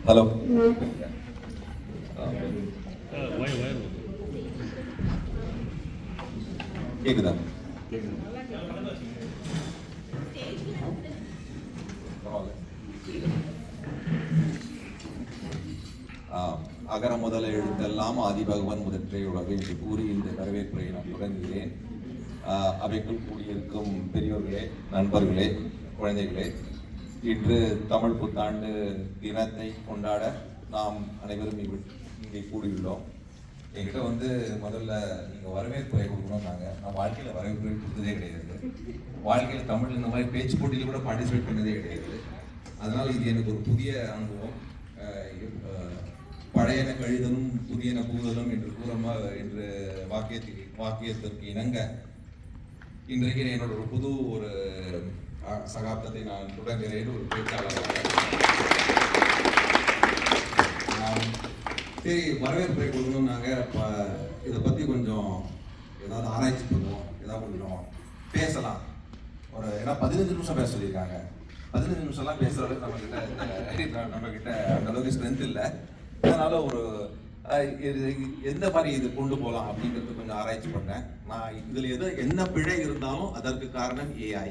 Hello. கேக்குதா? அகர முதல எழுத்தெல்லாம் ஆதிபகவன் முதற்றே உலகு என்று கூறி இந்த வரவேற்புரை நான் தொடங்குகிறேன். அவைக்குள் கூடியிருக்கும் பெரியோர்களே, நண்பர்களே, குழந்தைகளே, இன்று தமிழ் புத்தாண்டு தினத்தை கொண்டாட நாம் அனைவரும் இங்கே கூடியுள்ளோம். என்கிட்ட முதல்ல நீங்கள் வரவேற்புரை கொடுக்கணும்னாங்க. நான் வாழ்க்கையில் வரவேற்புரை கொடுத்ததே கிடையாது. வாழ்க்கையில் தமிழ் இந்த மாதிரி பேச்சு போட்டியில் கூட பார்ட்டிசிபேட் பண்ணதே கிடையாது. அதனால் இது எனக்கு ஒரு புதிய அனுபவம். பழையன கழிதலும் புதியன கூறுதலும் என்று வாக்கியத்திற்கு இணங்க இன்றைக்கு என்னோட ஒரு புது சகாப்தத்தை நான் தொடங்குகிறேன். ஒரு பேச்சாளராக சரி, வரவேற்புரை கொடுக்கணும்னாங்க. இதை பற்றி கொஞ்சம் ஏதாவது ஆராய்ச்சி பண்ணுவோம், ஏதாவது கொஞ்சம் பேசலாம். ஏன்னா 15 நிமிஷம் பேச சொல்லியிருக்காங்க. 15 நிமிஷம்லாம் பேசுகிற அளவுக்கு நம்மக்கிட்ட அந்த அளவுக்கு ஸ்ட்ரென்த் இல்லை. அதனால எந்த மாதிரி இது கொண்டு போகலாம் அப்படிங்கிறது கொஞ்சம் ஆராய்ச்சி பண்ணேன். நான் இதில் என்ன பிழை இருந்தாலும் அதற்கு காரணம் ஏஐ.